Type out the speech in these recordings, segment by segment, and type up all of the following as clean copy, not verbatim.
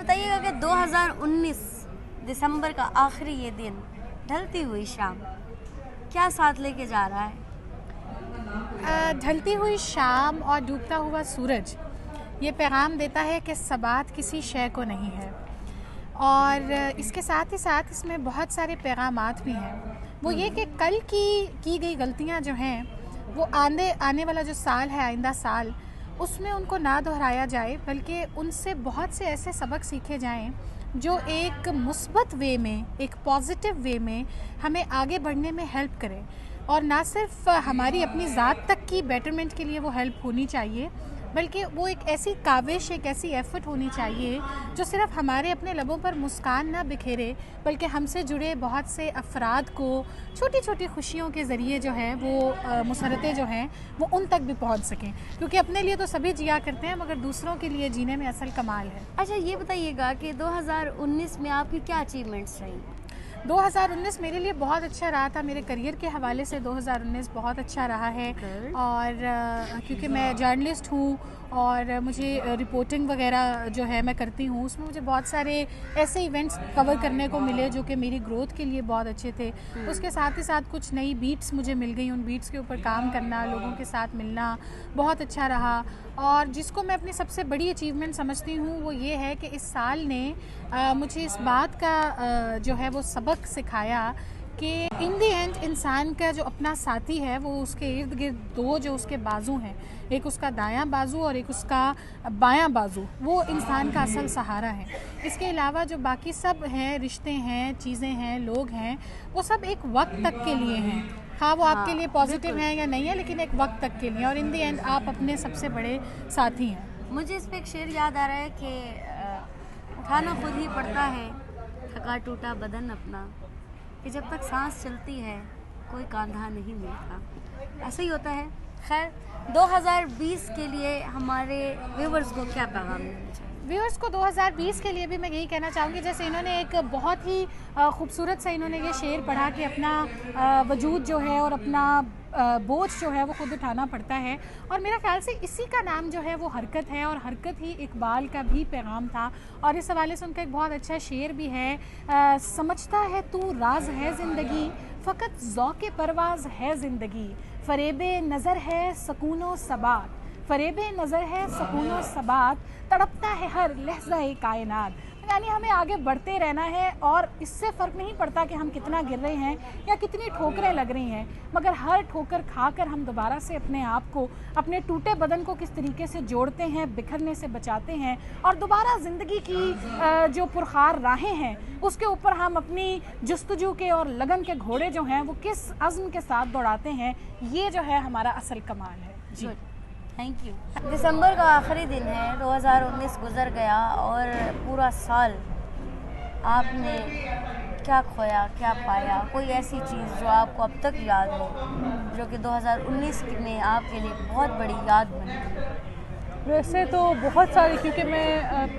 बताइएगा कि 2019 दिसंबर का आखिरी ये दिन, ढलती हुई शाम, क्या साथ लेके जा रहा है? ढलती हुई शाम और डूबता हुआ सूरज ये पैगाम देता है कि सबात किसी शय को नहीं है। और इसके साथ ही साथ इसमें बहुत सारे पैगामात भी हैं। वो ये कि कल की गई गलतियां जो हैं वो आने वाला जो साल है, आइंदा साल, उसमें उनको ना दोहराया जाए, बल्कि उनसे बहुत से ऐसे सबक सीखे जाएं जो एक मुस्बत वे में, एक पॉजिटिव वे में हमें आगे बढ़ने में हेल्प करें। और ना सिर्फ हमारी अपनी ज़ात तक की बेटरमेंट के लिए वो हेल्प होनी चाहिए, बल्कि वो एक ऐसी काविश, एक ऐसी एफर्ट होनी चाहिए जो सिर्फ हमारे अपने लबों पर मुस्कान ना बिखेरे, बल्कि हमसे जुड़े बहुत से अफराद को छोटी छोटी खुशियों के ज़रिए जो है वो मुसरतें जो हैं वो उन तक भी पहुंच सकें। क्योंकि अपने लिए तो सभी जिया करते हैं, मगर दूसरों के लिए जीने में असल कमाल है। अच्छा, ये बताइएगा कि 2019 में आपकी क्या अचीवमेंट्स रही? 2019 मेरे लिए बहुत अच्छा रहा था। मेरे करियर के हवाले से 2019 बहुत अच्छा रहा है। और क्योंकि मैं जर्नलिस्ट हूँ और मुझे रिपोर्टिंग वगैरह जो है मैं करती हूँ, उसमें मुझे बहुत सारे ऐसे इवेंट्स कवर करने को मिले जो कि मेरी ग्रोथ के लिए बहुत अच्छे थे। उसके साथ ही साथ कुछ नई बीट्स मुझे मिल गई, उन बीट्स के ऊपर काम करना, लोगों के साथ मिलना बहुत अच्छा रहा। और जिसको मैं अपनी सबसे बड़ी अचीवमेंट समझती हूँ वो ये है कि इस साल ने मुझे इस बात का जो है वो सबक सिखाया कि इन दी एंड इंसान का जो अपना साथी है वो उसके इर्द गिर्द दो जो उसके बाजू हैं, एक उसका दायां बाजू और एक उसका बायां बाजू, वो इंसान का असल सहारा है। इसके अलावा जो बाकी सब हैं, रिश्ते हैं, चीज़ें हैं, लोग हैं, वो सब एक वक्त तक के लिए हैं। हाँ, वो आपके लिए पॉजिटिव हैं या नहीं है, लेकिन एक वक्त तक के लिए, और इन दी एंड आप अपने सबसे बड़े साथी हैं। मुझे इस पर एक शेर याद आ रहा है कि उठाना खुद ही पड़ता है थका टूटा बदन अपना, कि जब तक सांस चलती है कोई कांधा नहीं मिलता। ऐसा ही होता है। खैर, 2020 के लिए हमारे व्यूवर्स को क्या पैगाम देना चाहिए? व्यूअर्स को 2020 के लिए भी मैं यही कहना चाहूँगी, जैसे इन्होंने एक बहुत ही खूबसूरत से इन्होंने ये शेर पढ़ा कि अपना वजूद जो है और अपना बोझ जो है वो खुद उठाना पड़ता है। और मेरा ख्याल से इसी का नाम जो है वो हरकत है, और हरकत ही इकबाल का भी पैगाम था। और इस हवाले से उनका एक बहुत अच्छा शेर भी है, समझता है तू राज है ज़िंदगी, फ़कत ज़ौक़े परवाज़ है ज़िंदगी, फ़रेबे नज़र है सकूनो सबात, फ़रेबे नज़र है सकूनो सबात, तड़पता है हर लहज़ा-ए कायनात। यानी हमें आगे बढ़ते रहना है, और इससे फ़र्क नहीं पड़ता कि हम कितना गिर रहे हैं या कितनी ठोकरें लग रही हैं, मगर हर ठोकर खाकर हम दोबारा से अपने आप को, अपने टूटे बदन को किस तरीके से जोड़ते हैं, बिखरने से बचाते हैं, और दोबारा ज़िंदगी की जो पुरखार राहें हैं उसके ऊपर हम अपनी जस्तजू के और लगन के घोड़े जो हैं वो किस अज़्म के साथ दौड़ाते हैं, ये जो है हमारा असल कमाल है। जी, थैंक यू। दिसंबर का आखिरी दिन है, 2019 गुजर गया, और पूरा साल आपने क्या खोया, क्या पाया? कोई ऐसी चीज़ जो आपको अब तक याद हो, जो कि 2019 में आपके लिए बहुत बड़ी याद बनी? वैसे तो बहुत सारी, क्योंकि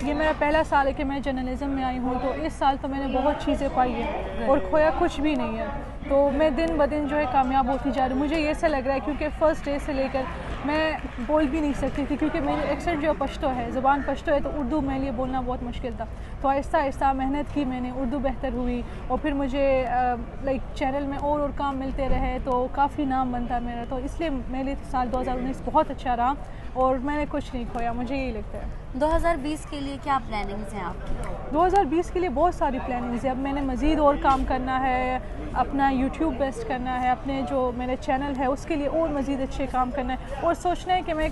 ये मेरा पहला साल है कि मैं जर्नलिज्म में आई हूँ, तो इस साल तो मैंने बहुत चीज़ें पाई है और खोया कुछ भी नहीं है। तो मैं दिन ब दिन जो है कामयाब होती जा रही हूँ। मुझे ये ऐसा लग रहा है क्योंकि फ़र्स्ट डे से लेकर मैं बोल भी नहीं सकती थी, क्योंकि मेरी एक्सेंट जो पश्तो है, ज़ुबान पश्तो है, तो उर्दू मेरे लिए बोलना बहुत मुश्किल था। तो आहिस्ता आहिस्ता मेहनत की मैंने, उर्दू बेहतर हुई, और फिर मुझे लाइक चैनल में और काम मिलते रहे, तो काफ़ी नाम बनता मेरा। तो इसलिए मेरे लिए साल 2019 बहुत अच्छा रहा और मैंने कुछ नहीं खोया, मुझे यही लगता है। 2020 के लिए क्या प्लानिंग्स हैं आपकी? 2020 के लिए बहुत सारी प्लानिंग्स है। अब मैंने मज़ीद और काम करना है, अपना यूट्यूब बेस्ट करना है, अपने जो मेरे चैनल है उसके लिए और मज़ीद अच्छे काम करना है, और सोचना है कि मैं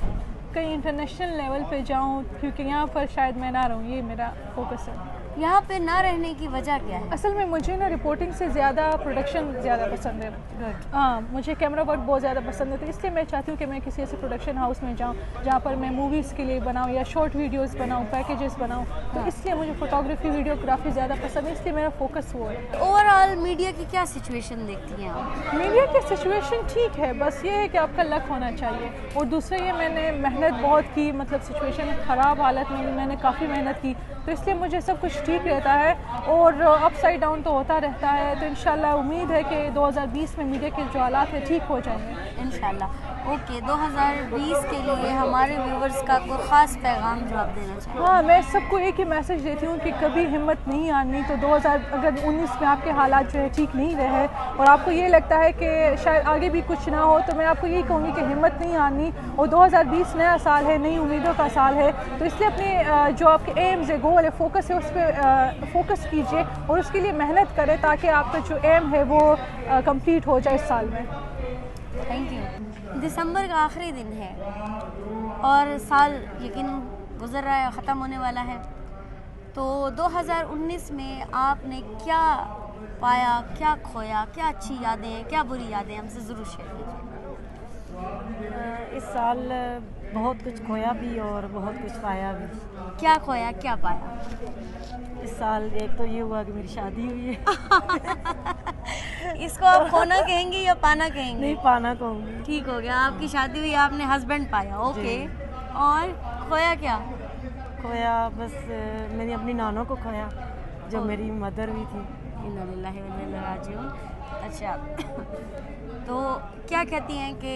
कहीं इंटरनेशनल लेवल पे जाऊं, क्योंकि यहाँ पर शायद मैं ना रहूँ, ये मेरा फोकस है। यहाँ पे ना रहने की वजह क्या है? असल में मुझे ना रिपोर्टिंग से ज़्यादा प्रोडक्शन ज़्यादा पसंद है। हाँ, मुझे कैमरा वर्क बहुत ज़्यादा पसंद है, तो इसलिए मैं चाहती हूँ कि मैं किसी ऐसे प्रोडक्शन हाउस में जाऊँ जहाँ पर मैं मूवीज़ के लिए बनाऊँ या शॉर्ट वीडियोस बनाऊँ, पैकेजेस बनाऊँ। तो इसलिए मुझे फ़ोटोग्राफी, वीडियोग्राफी ज़्यादा पसंद है, इसलिए मेरा फोकस वो है। ओवरऑल मीडिया की क्या सिचुएशन देखती हैं आप? मीडिया की सिचुएशन ठीक है, बस ये है कि आपका लक होना चाहिए, और दूसरा ये मैंने मेहनत बहुत की, मतलब सिचुएशन ख़राब हालत में भी मैंने काफ़ी मेहनत की, तो इसलिए मुझे सब कुछ ठीक रहता है, और अपसाइड डाउन तो होता रहता है। तो इंशाल्लाह उम्मीद है कि 2020 में मीडिया के जो हालात है ठीक हो जाएंगे। इंशाल्लाह। ओके, 2020 के लिए हमारे व्यूवर्स का कोई ख़ास पैगाम जो आप देना चाहें? हाँ, मैं सबको एक ही मैसेज देती हूँ कि कभी हिम्मत नहीं आनी। तो 2019 में आपके हालात जो है ठीक नहीं रहे और आपको ये लगता है कि शायद आगे भी कुछ ना हो, तो मैं आपको यही कहूँगी कि हिम्मत नहीं आनी। और 2020 नया साल है, नई उम्मीदों का साल है, तो इसलिए अपने जो आपके एम्स है, गोल है, फोकस है, उस पर फोकस कीजिए और उसके लिए मेहनत करें ताकि आपका जो एम है वो कंप्लीट हो जाए इस साल में। Thank you. दिसंबर का आखिरी दिन है और साल यकीन गुजर रहा है, ख़त्म होने वाला है। तो 2019 में आपने क्या पाया, क्या खोया, क्या अच्छी यादें हैं, क्या बुरी यादें हैं, हमसे ज़रूर शेयर कीजिए। इस साल बहुत कुछ खोया भी और बहुत कुछ पाया भी। क्या खोया, क्या पाया? इस साल एक तो ये हुआ कि मेरी शादी हुई है। इसको आप खोना कहेंगी या पाना कहेंगी? नहीं, पाना कहूँगी। ठीक हो गया, आपकी शादी हुई, आपने हस्बैंड पाया, ओके। और खोया क्या? खोया बस मेरी अपनी नानों को खोया जो मेरी मदर भी थी। इन्ना लिल्लाहि व इन्ना इलैहि राजिऊन। अच्छा, तो क्या कहती हैं कि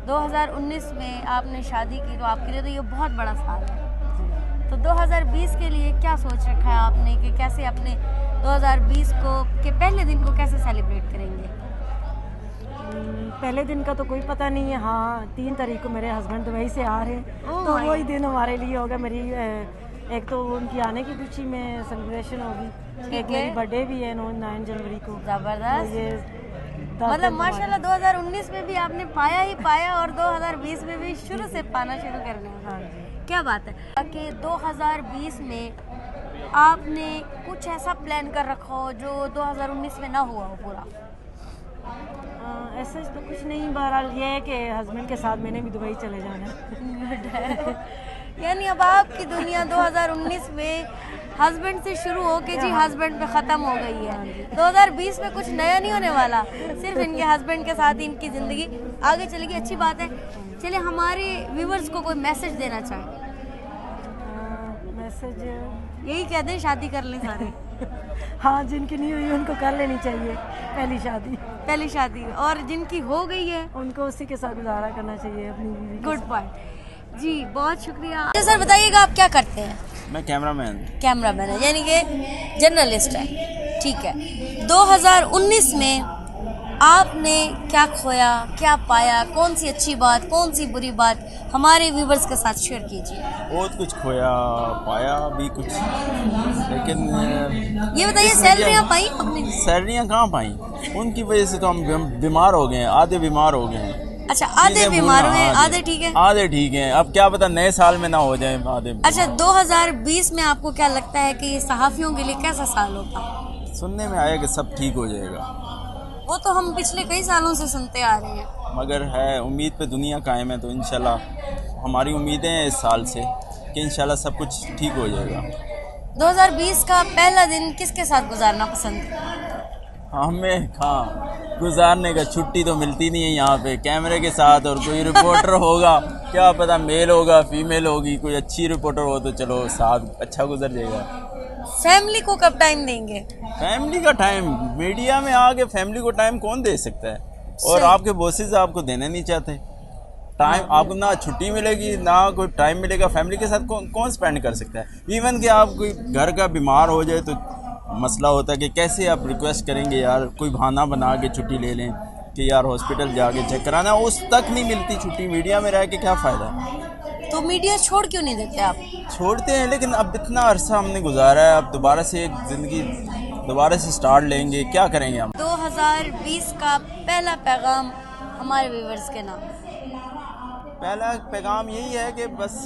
2019 में आपने शादी की, तो आपके लिए तो ये बहुत बड़ा साल है। तो 2020 के लिए क्या सोच रखा है आपने कि कैसे अपने 2020 को के पहले दिन को कैसे सेलिब्रेट करेंगे? पहले दिन का तो कोई पता नहीं है। हाँ, 3 तारीख को मेरे हस्बैंड दुबई से आ रहे हैं, Oh तो my वही दिन हमारे लिए होगा। मेरी एक तो उनकी आने की खुशी में सेलिब्रेशन होगी, एक है। मेरी बर्थडे भी है 9 जनवरी को। ज़बरदस्त। तो ये 10 मतलब दिन माशाल्लाह 2019 में भी आपने पाया ही पाया और 2020 में भी शुरू से पाना शुरू करना है। हाँ जी। क्या बात है कि 2020 में आपने कुछ ऐसा प्लान कर रखा हो जो 2019 में ना हुआ हो पूरा? ऐसा तो कुछ नहीं, बहरहाल ये है कि हस्बैंड के साथ मैंने भी दुबई चले जाना है। यानी अब आपकी दुनिया 2019 में हस्बैंड से शुरू हो के जी हस्बैंड पे ख़त्म हो गई है। 2020 में कुछ नया नहीं होने वाला, सिर्फ इनके हस्बैंड के साथ इनकी ज़िंदगी आगे चलेगी। अच्छी बात है। चलिए, हमारे व्यूवर्स को कोई मैसेज देना चाहें? मैसेज यही कह दें, शादी कर लें सारे। हाँ, जिनकी नहीं हुई उनको कर लेनी चाहिए पहली शादी। पहली शादी, और जिनकी हो गई है उनको उसी के साथ गुजारा करना चाहिए अपनी बीवी के गुड पॉइंट जी, बहुत शुक्रिया। अच्छा सर, बताइएगा आप क्या करते हैं? मैं कैमरामैन। कैमरामैन है, यानी कि जर्नलिस्ट है। ठीक है, 2019 में आपने क्या खोया, क्या पाया, कौन सी अच्छी बात, कौन सी बुरी बात, हमारे व्यूवर्स के साथ शेयर कीजिए। बहुत कुछ खोया, पाया भी कुछ, लेकिन ये बताइए, इसमें सैलरियाँ क्या- पाई अपनी? सैलरियाँ कहाँ पाई? उनकी वजह से तो हम बीमार हो गए हैं, आधे बीमार हो गए हैं। अच्छा, आधे चीज़ें बीमार भूलना, हुए, हाँ आधे जी। ठीक है। आधे ठीक हैं, अब क्या पता नए साल में ना हो जाए आधे। अच्छा, 2020 में आपको क्या लगता है कि ये सहाफ़ियों के लिए कैसा साल होगा? सुनने में आया कि सब ठीक हो जाएगा, वो तो हम पिछले कई सालों से सुनते आ रहे हैं। मगर है उम्मीद पे दुनिया कायम है। तो इंशाल्लाह हमारी उम्मीदें हैं इस साल से कि इंशाल्लाह सब कुछ ठीक हो जाएगा। 2020 का पहला दिन किसके साथ गुजारना पसंद है? हमें कहाँ गुजारने का, छुट्टी तो मिलती नहीं है यहाँ पे कैमरे के साथ। और कोई रिपोर्टर होगा, क्या पता मेल होगा फीमेल होगी, कोई अच्छी रिपोर्टर हो तो चलो साथ अच्छा गुजर जाएगा। फैमिली को कब टाइम देंगे? फैमिली का टाइम, मीडिया में आके फैमिली को टाइम कौन दे सकता है? और सही। आपके बॉसेस आपको देना नहीं चाहते टाइम। आपको ना छुट्टी मिलेगी ना कोई टाइम मिलेगा फैमिली के साथ। कौन स्पेंड कर सकता है? इवन कि आप कोई घर का बीमार हो जाए तो मसला होता है कि कैसे आप रिक्वेस्ट करेंगे यार, कोई बहाना बना के छुट्टी ले लें कि यार हॉस्पिटल जाके चेक कराना, उस तक नहीं मिलती छुट्टी। मीडिया में रह के क्या फ़ायदा? तो मीडिया छोड़ क्यों नहीं देते आप? छोड़ते हैं, लेकिन अब इतना अरसा हमने गुजारा है, अब दोबारा से एक ज़िंदगी दोबारा से स्टार्ट लेंगे, क्या करेंगे हम? 2020 का पहला पैगाम हमारे व्यूवर्स के नाम? पहला पैगाम यही है कि बस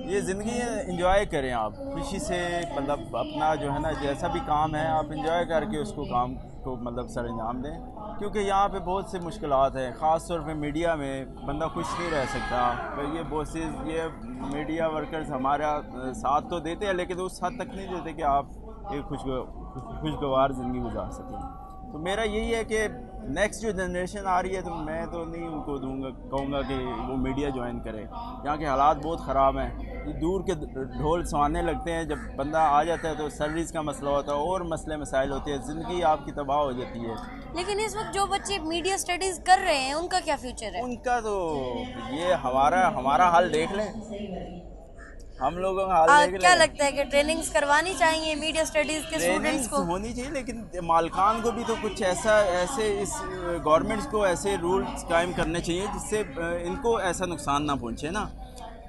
ये ज़िंदगी एंजॉय करें आप खुशी से। मतलब अपना जो है ना, जैसा भी काम है आप एंजॉय करके उसको काम को मतलब सर अंजाम दें, क्योंकि यहाँ पे बहुत से मुश्किलात हैं। ख़ास तौर पे मीडिया में बंदा खुश नहीं रह सकता। तो ये बॉसेस, ये मीडिया वर्कर्स हमारा साथ तो देते हैं, लेकिन उस हद तक नहीं देते कि आप एक खुशगवार ज़िंदगी गुजार सकें। तो मेरा यही है कि नेक्स्ट जो जनरेशन आ रही है तो मैं तो नहीं उनको कहूँगा कि वो मीडिया ज्वाइन करे। यहाँ के हालात बहुत ख़राब हैं, दूर के ढोल सुहाने लगते हैं, जब बंदा आ जाता है तो सर्विस का मसला होता है और मसले मसाइल होते हैं, ज़िंदगी आपकी तबाह हो जाती है। लेकिन इस वक्त जो बच्चे मीडिया स्टडीज़ कर रहे हैं उनका क्या फ्यूचर है? उनका तो ये हमारा हाल देख लें, हम लोगों का हाल देख लें। क्या लगता है कि ट्रेनिंग्स करवानी चाहिए मीडिया स्टडीज़ के स्टूडेंट्स को? होनी चाहिए, लेकिन मालकान को भी तो कुछ ऐसे इस गवर्नमेंट्स को ऐसे रूल्स कायम करने चाहिए जिससे इनको ऐसा नुकसान ना पहुंचे ना।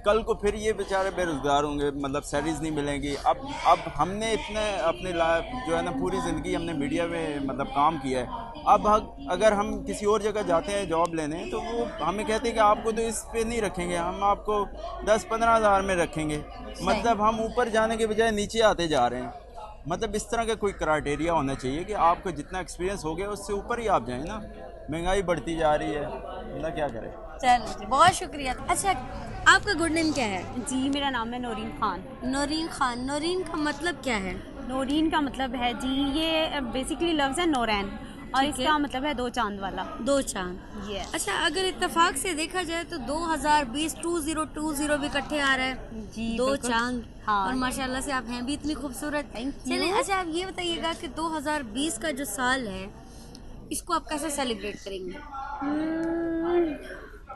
कल को फिर ये बेचारे बेरोज़गार होंगे, मतलब सैलरीज नहीं मिलेंगी। अब हमने अपने जो है ना पूरी ज़िंदगी हमने मीडिया में मतलब काम किया है। अब अगर हम किसी और जगह जाते हैं जॉब लेने तो वो हमें कहते हैं कि आपको तो इस पे नहीं रखेंगे, हम आपको 10-15 हज़ार में रखेंगे। मतलब हम ऊपर जाने के बजाय नीचे आते जा रहे हैं। मतलब इस तरह का कोई क्राइटेरिया होना चाहिए कि आपको जितना एक्सपीरियंस हो गया उससे ऊपर ही आप जाएँ ना। महंगाई बढ़ती जा रही है, बंदा क्या करे। चलिए, बहुत शुक्रिया। अच्छा, आपका गुड नेम क्या है? जी, मेरा नाम है नौरीन ख़ान। नौरीन खान। नौरीन का मतलब क्या है? नौरीन का मतलब है जी, ये बेसिकली लफ्ज़ है नौरैन और ठीक है। इसका मतलब है दो चांद वाला। दो चांद। Yes। अच्छा, अगर इत्तेफाक से देखा जाए तो 2020 2020 भी इकट्ठे आ रहा है। जी, दो बिल्कुल। चांद। हाँ। और माशाल्लाह से आप हैं भी इतनी खूबसूरत। Thank you। चलिए, अच्छा आप ये बताइएगा कि 2020 का जो साल है इसको आप कैसे सेलिब्रेट करेंगे?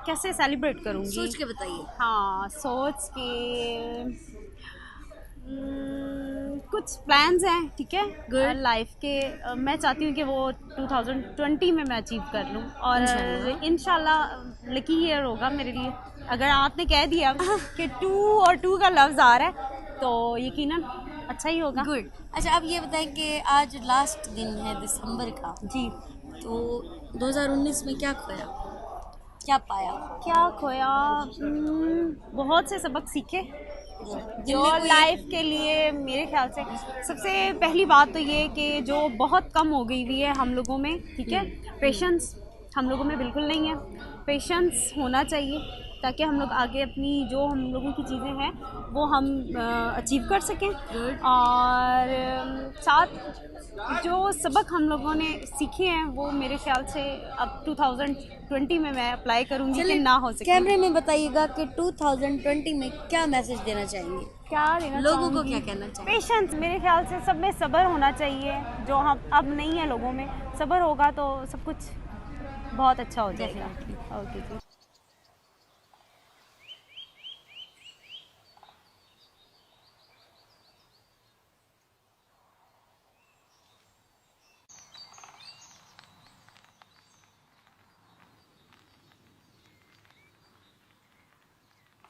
कैसे सेलिब्रेट करूँगी? सोच के बताइए। हाँ, सोच के कुछ प्लान्स हैं, ठीक है, Good। लाइफ के। मैं चाहती हूँ कि वो 2020 में मैं अचीव कर लूँ और इंशाल्लाह। इंशाल्लाह लकी ईयर होगा मेरे लिए। अगर आपने कह दिया कि 2 और 2 का लफ्ज़ आ रहा है तो यकीनन अच्छा ही होगा। गुड। अच्छा, आप ये बताएं कि आज लास्ट दिन है दिसंबर का, जी। तो 2019 में क्या खोया, क्या पाया? क्या खोया? बहुत से सबक सीखे जो जिनमें कोई लाइफ के लिए मेरे ख्याल से सबसे पहली बात तो ये कि जो बहुत कम हो गई हुई है हम लोगों में, ठीक है, पेशेंस हम लोगों में बिल्कुल नहीं है। पेशेंस होना चाहिए ताकि हम लोग आगे अपनी जो हम लोगों की चीज़ें हैं वो हम अचीव कर सकें। और साथ जो सबक हम लोगों ने सीखे हैं वो मेरे ख्याल से अब 2020 में मैं अप्लाई करूँगी कि ना हो सके। कैमरे में बताइएगा कि 2020 में क्या मैसेज देना चाहेंगे, क्या देना लोगों को चाहूँगी? क्या कहना चाहिए? पेशेंस, मेरे ख्याल से सब में सब्र होना चाहिए, जो हम अब नहीं है लोगों में। सब्र होगा तो सब कुछ बहुत अच्छा हो जाएगा। ओके जी।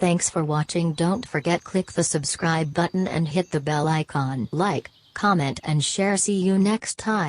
Thanks for watching. Don't forget click the subscribe button and hit the bell icon. Like, comment and share. See you next time.